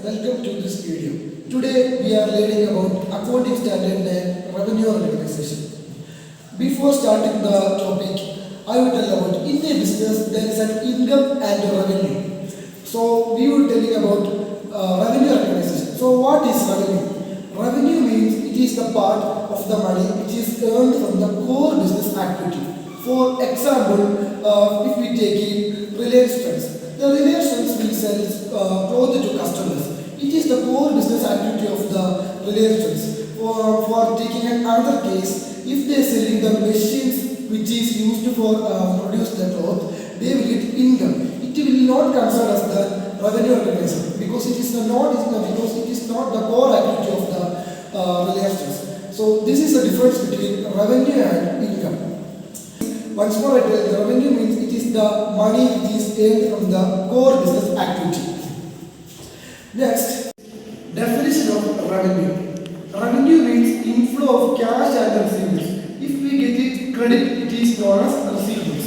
welcome to this video. Today we are learning about accounting standard and revenue organization. Before starting the topic, I will tell about in a business there is an income and a revenue. So we will telling about revenue organization. So what is revenue? Revenue means it is the part of the money which is earned from the core business activity. For example, if we take in Reliance Trends, the Reliance Trends will sell clothes to customers. It is the core business activity of the Reliance Trends. For taking another case, if they are selling the machines which is used for produce the cloth, they will get income. It will not consider as the revenue organization because it is not the core activity of the Reliance Trends. So this is the difference between revenue and income. Once more, the revenue means it is the money which is earned from the core business activity. Next, definition of revenue. Revenue means inflow of cash and receivables. If we get it credit, it is known as receivables.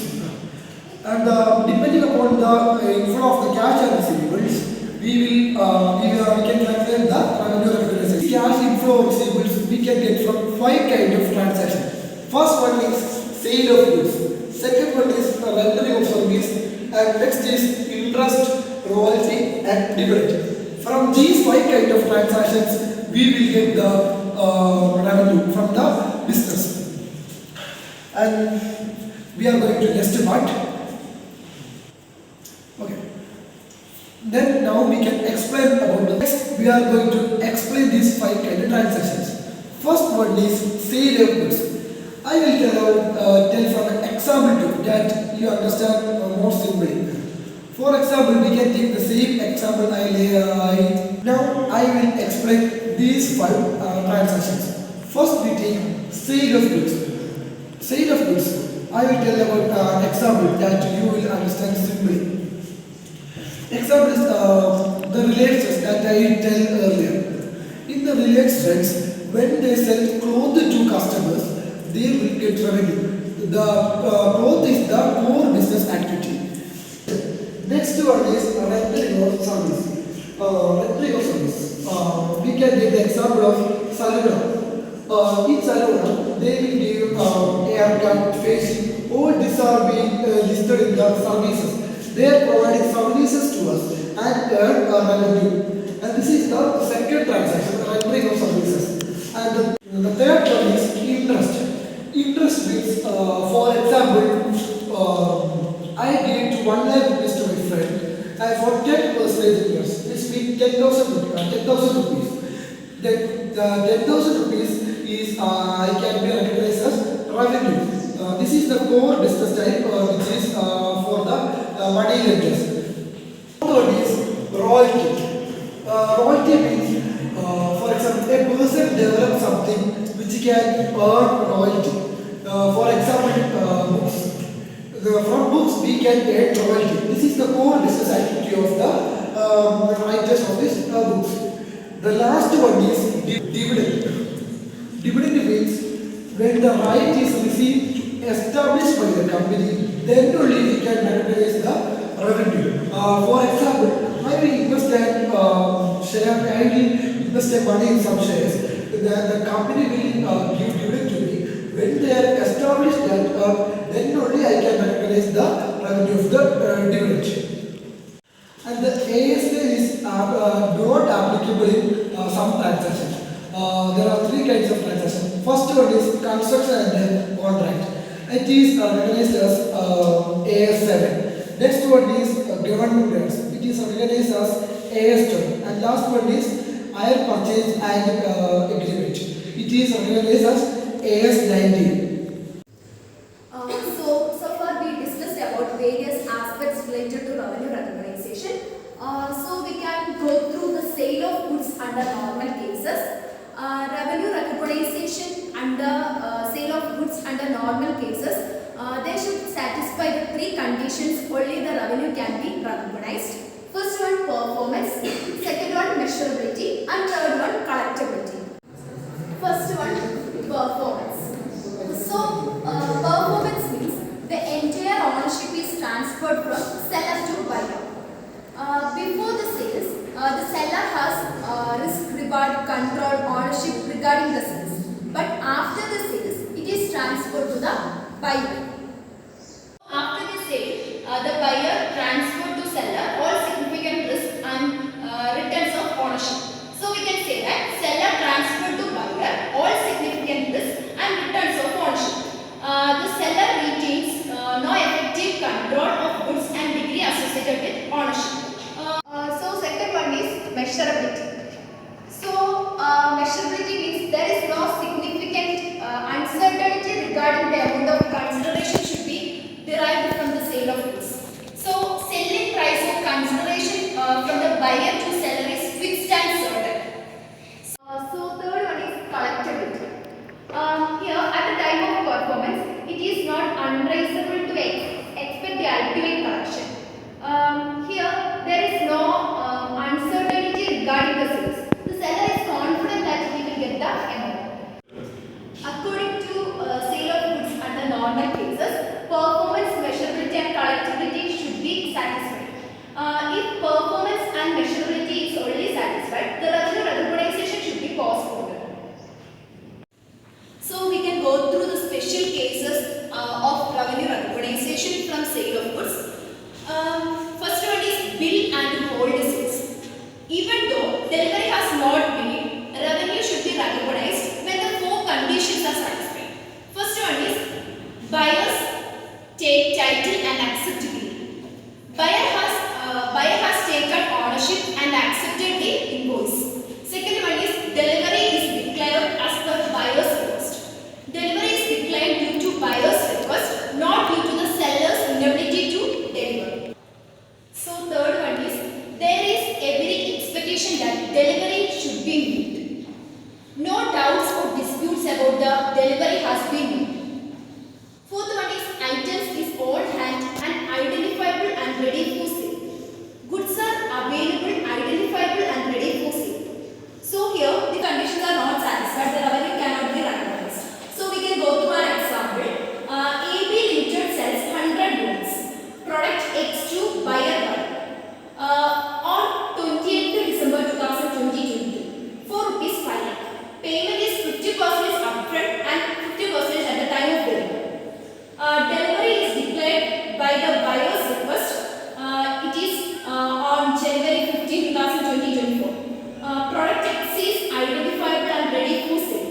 And depending upon the inflow of the cash and receivables, we can calculate the revenue recognition. Cash inflow of receivables we can get from 5 kinds of transactions. First one is sale of goods. Second one is rendering of service, and next is interest, royalty, and dividend. From these 5 kinds of transactions, we will get the revenue from the business. And we are going to next part. Okay. Then now we can explain about the next. We are going to explain these 5 kinds of transactions. First one is sale of goods. I will tell from an example to that you understand more simply. For example, we can take the same example now I will explain these 5 transactions. First we take sale of goods. Sale of goods. I will tell about example that you will understand simply. Example is the relations that I tell earlier. In the relations, when they sell clothes to customers, they will get revenue. The growth is the core business activity. Next one is rendering of service. Rendering of service. We can take the example of Salona. In Salona, they will give haircut, facing. All these are being listed in the services. They are providing services to us and earn revenue. And this is the second transaction, rendering of services. And the third one is interest. Interest means, for example, I gave 1 lakh rupees to my friend and for 10% interest, this means 10,000 rupees. Then the 10,000 rupees is can be recognized as revenue. This is the core business type which is for the money lenders. Third is royalty. Royalty means, for example, a person develops something which can earn royalty. For example, books. From books we can get royalty. This is the core business activity of the writers of these books. The last one is dividend. Dividend means when the right is received established by the company, then only we can recognize the revenue. For example, I will invest money in some shares. The company will give dividend to me. When they are established that, then only I can recognize the revenue of the dividend. And the ASA is not applicable in some transactions. There are 3 kinds of transactions. First one is construction and contract. It is recognized as AS7. Next one is government grants. It is recognized as AS10. And last one is hire purchase and agreement. It is recognized as AS19. So far we discussed about various aspects related to revenue recognition. So we can go through the sale of goods under normal cases, revenue recognition under sale of goods under normal cases. They should satisfy the 3 conditions, only the revenue can be recognized. First one, performance. Second one, measurability. And third one, collectability. First one, performance. So, performance means the entire ownership is transferred from seller to buyer. Before the sales, the seller has reward, control, ownership regarding the sales. But after the sales, it is transferred to the buyer. After the sale, the buyer transferred to seller all significant risks and returns of ownership. So we can say that seller transferred to buyer all significant risks and returns of ownership. The seller retains no effective control of goods and degree associated with ownership. So second one is measurability. So measurability means there is no significant uncertainty regarding the amount of consideration should be derived from the sale of goods. So selling price of consideration from the buyer to seller is fixed and certain. So third one is collectability. Here at the time of performance, it is not unreasonable to expect the ultimate collection. Here there is no uncertainty regarding the sales. The seller is confident that he will get the amount. According to sale of goods under normal cases, performance, measurability and collectability should be satisfied. If performance and measurability is already satisfied, the revenue recognition should be postponed. So we can go through the special cases of revenue recognition from sale of goods. First one is bill and hold sales. Even though delivery has not been, revenue should be recognized when the four conditions are satisfied. First one is buyers take title and accept bill. Buyer has taken ownership and accepted the invoice. Second one is delivery is declared as per buyer's request. Delivery is declined due to buyer's request, not due to the seller's inability to deliver. So third one is there is every expectation that delivery should be made. No doubts or disputes about the delivery has been made. Fourth one is items is on hand and identifiable and ready for sale. Goods are available, identifiable and ready for sale. So here the conditions are not satisfied, the revenue cannot be recognized. So we can go through an example. AB Limited sells 100 units. Product X to buyer 1. On 28th December 2022 for rupees 5 lakh. Payment is 50% upfront and 50% at the time of delivery. Delivery is declared by the buyer's request. It is on January 15, 2024. Product X is identifiable and ready for sale.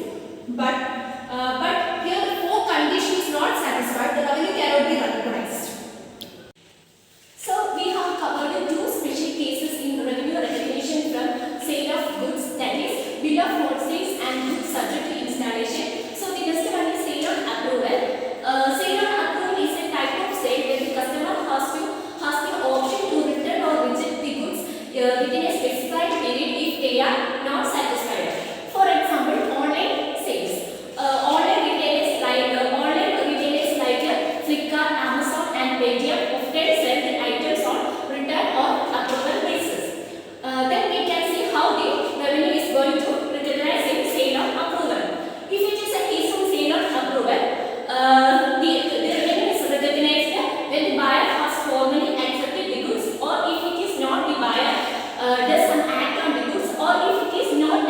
But here the four conditions not satisfied, the revenue cannot be recognized. So we have covered two special cases in revenue recognition from sale of goods, that is bill of mortgage and goods subject to installation. So the next one is sale on approval. Sale on approval is a type of sale where the customer has the option to return or reject the goods within a specified period if they are not satisfied. For example, online sales. Online retailers like Flipkart, Amazon and Paytm often sell the items on return or approval basis. Then we can see how the revenue is going to recognize in sale on approval. If it is a case of sale on approval, the revenue is recognized when the buyer has formally accepted the goods, or if it is not, the buyer does an act on the goods, or if it is not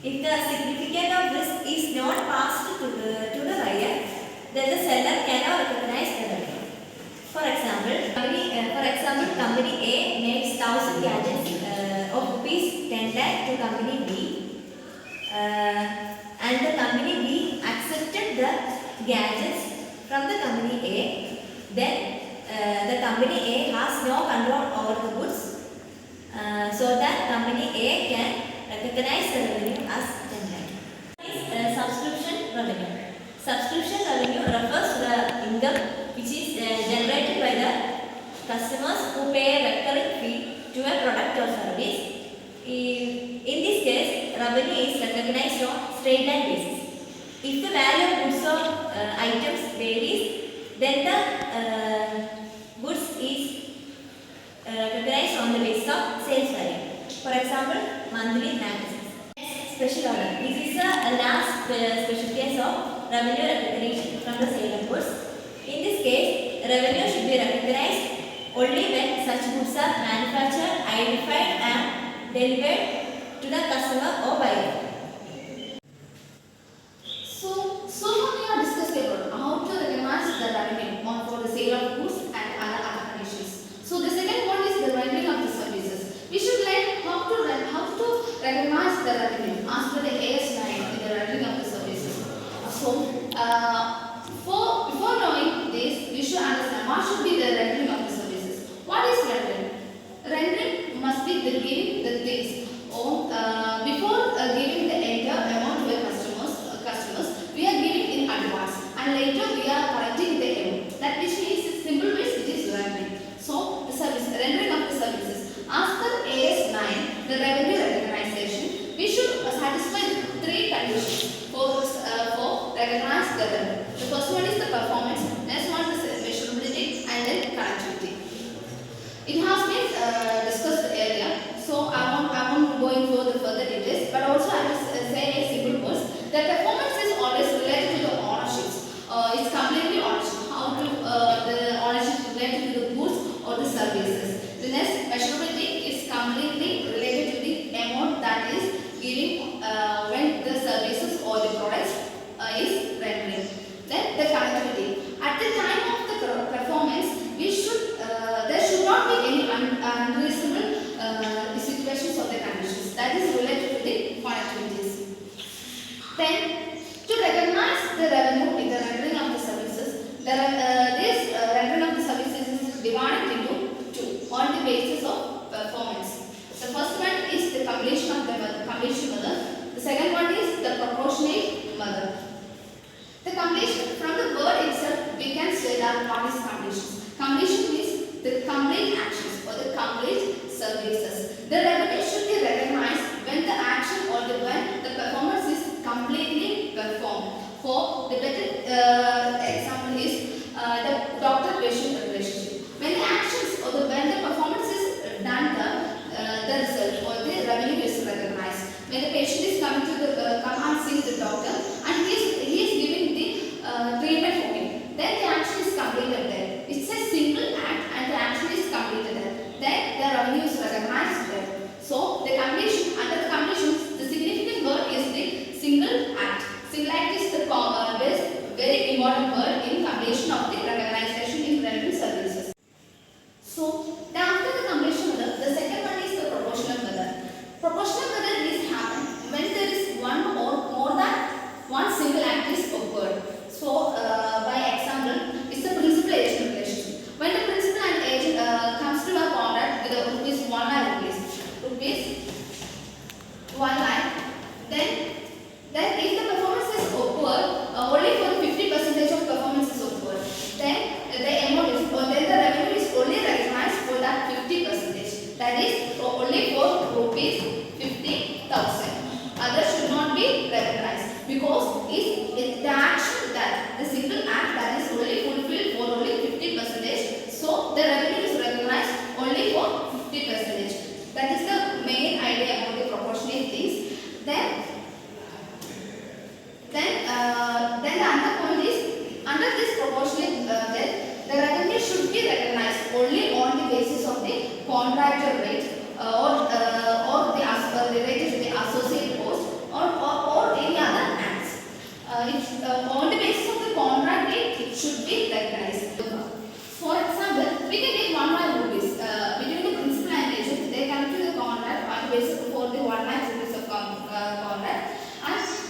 If the significance of risk is not passed to the buyer, then the seller cannot recognize the revenue. For example, company A makes 1,000 gadgets of rupees 10 lakh to company B, and the company B accepted the gadgets from the company A. Then the company A has no control over the goods, so that company A can recognize the revenue as 10 lakh. Subscription revenue. Subscription revenue refers to the income which is generated by the customers who pay a recurring fee to a product or service. In this case, revenue is recognized on straight line basis. If the value of goods or items varies, then the goods is recognized on the basis of sales value. For example, monthly mattresses. Special order. This is a last special case of revenue recognition from the sale of goods. In this case, revenue should be recognized only when such goods are manufactured, identified and delivered to the customer or buyer. So far we have discussed about how to recognize the revenue for the sale of goods and other conditions. So the second one is the rendering of the services. We should learn how to recognize the revenue as per the AS9 in the rendering of the services. So before knowing this, we should understand what should be the rendering of the services. What is rendering? Rendering must be the giving the things or before giving the entire amount to a customers, we are giving in advance and later we are collecting the amount. That which means in simple ways it is rendering. So the service rendering of the services. As per AS9, the revenue recognition, we should satisfy 3 conditions for recognize the revenue. The first one is the performance, next one is the measurability, and then connectivity. It has been discussed earlier, so I won't go into the further details, but also I will say a simple words. The performance is always related to the ownership. It's completely ownership. How to the ownership related to the goods or the services. The next measurability is completely related to the amount that is giving when the services or the products is rendering. Then the connectivity. At the time of the performance, there should not be any unreasonable situations or the conditions. That is related to the connectivity.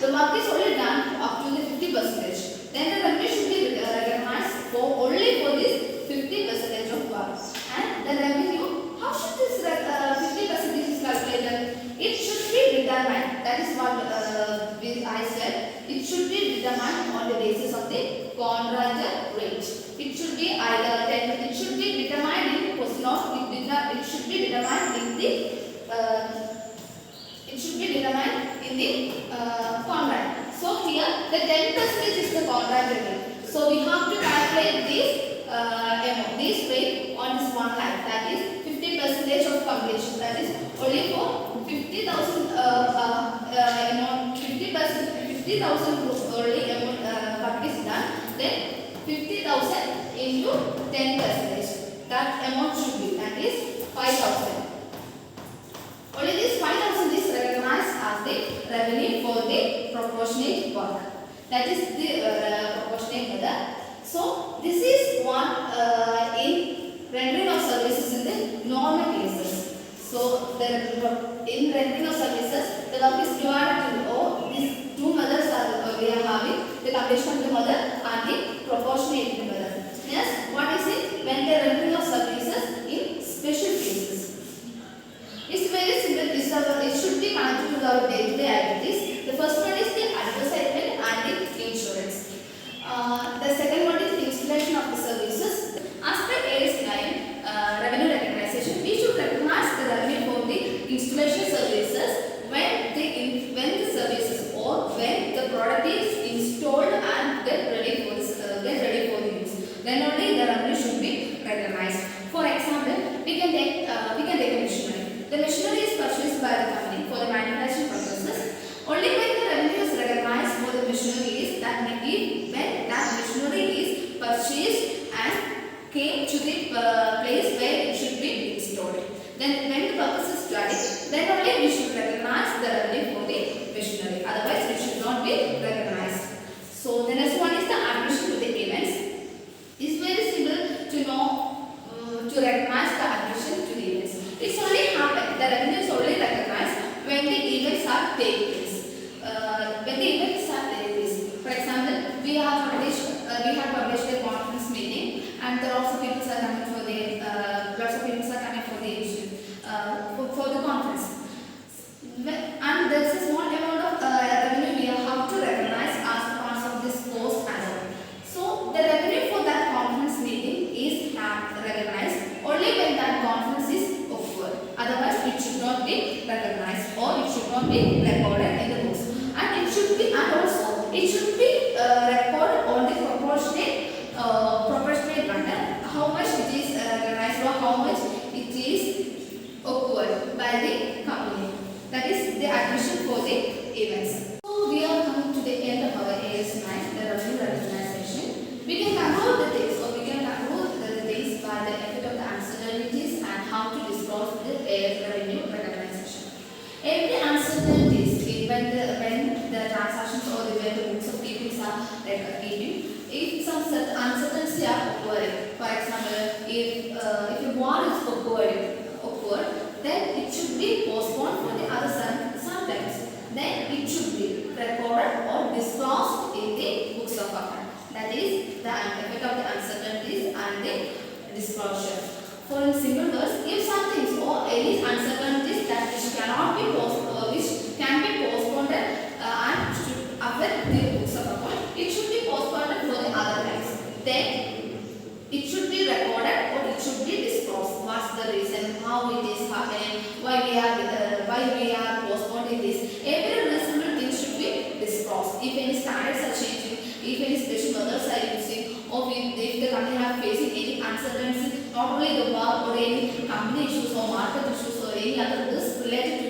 the work is only done up to the 50%, then the revenue should be recognized for only for this 50% of work. And the revenue, how should this 50% is calculated? It should be determined. That is what I said. It should be determined on the basis of the contractor rate. It should be either 10. It should be determined in question of. It should be determined in the. It should be determined in the contract. So here the 10% is the contract rate. So we have to calculate this amount, this rate on this one line. That is 50% of completion. That is only for 50,000 amount. 50,000 only amount work is done. Then 50,000 into 10%. That amount should be, that is 5,000. Only this 5,000 is recognized as the revenue for the proportionate work. That is the proportionate method. So this is one in rendering of services in the normal cases. So in rendering of services, the work is divided into all these two methods are we are having, the completion method and the proportionate method. Yes, what is it? When the rendering of services in special cases. It's very simple. It should be connected to our day-to-day activities. The first one is the advertisement and the insurance. The second one is the installation of the services. As per AS 9 revenue recognition, we should recognize the revenue for the installation services when the services or when the product is installed and get ready for the use. Then only the revenue should be recognized. For example, we can take a machinery. The machinery is purchased by the company for the manufacturing purposes. Only when the revenue is recognized for the machinery is that when that machinery is purchased and came to the place where it should be installed. Then when the purpose is studied, then only we should recognize the revenue for the machinery. Otherwise, it should not be recognized. So the next one is the admission to the events. It's very simple to know to recognize the admission to the events. It's only happened. The revenue is only recognized when the events are taking place. When the events are taking place. For example, we have published a conference meeting, and there are also people are coming for the for the conference. And there is a small amount of revenue we have to recognize as part of this cost and all. So the revenue for that conference meeting is recognized only when that conference is occurred. Otherwise, it should not be recognized or it should not be recorded in the books. And it should be recorded on the proportionate manner. How much it is recognized or how much it is occurred by the company. That is the admission for the events. So we are coming to the end of our AS9, the revenue recognition. We can conclude the things or we can conclude the things by the effect of the uncertainties and how to disclose the revenue recognition. Every uncertainties when the transactions or when the books of keepings are keeping, if some uncertainties are occurring, for example, if a war is occurred, then it should be postponed for the other sometimes. Then it should be recorded or disclosed in the books of account. That is the effect of the uncertainties and the disclosure. For in simple words, if some things or any uncertainties that which cannot be postponed, which can be postponed and should affect the books of account, it should be postponed for the other times. Then it should be recorded or it should be disclosed. What's the reason? How it is happening? Why we are postponing this? Every reasonable thing should be disclosed. If any standards are changing, if any special methods are using, or if the company are facing any uncertainty, not only the war or any company issues or market issues or any other risks related to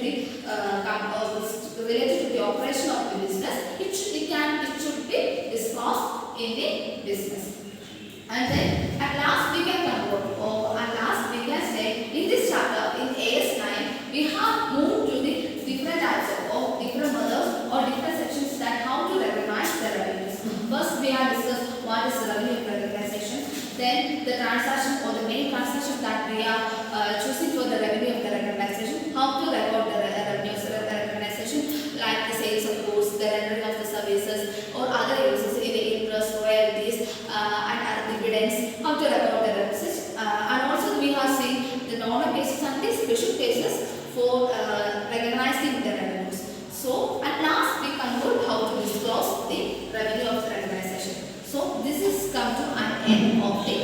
the operation of the business, it should be disclosed in the business. And then at last we can conclude, or at last we can say in this chapter in AS9 we have moved to the different types of different methods or different sections that how to recognize the revenues. First we have discussed what is revenue recognition, then the transaction or the main transaction that we are choosing for the revenue of the recognition, how to record the revenues recognition, like the sales of goods, the rendering of of the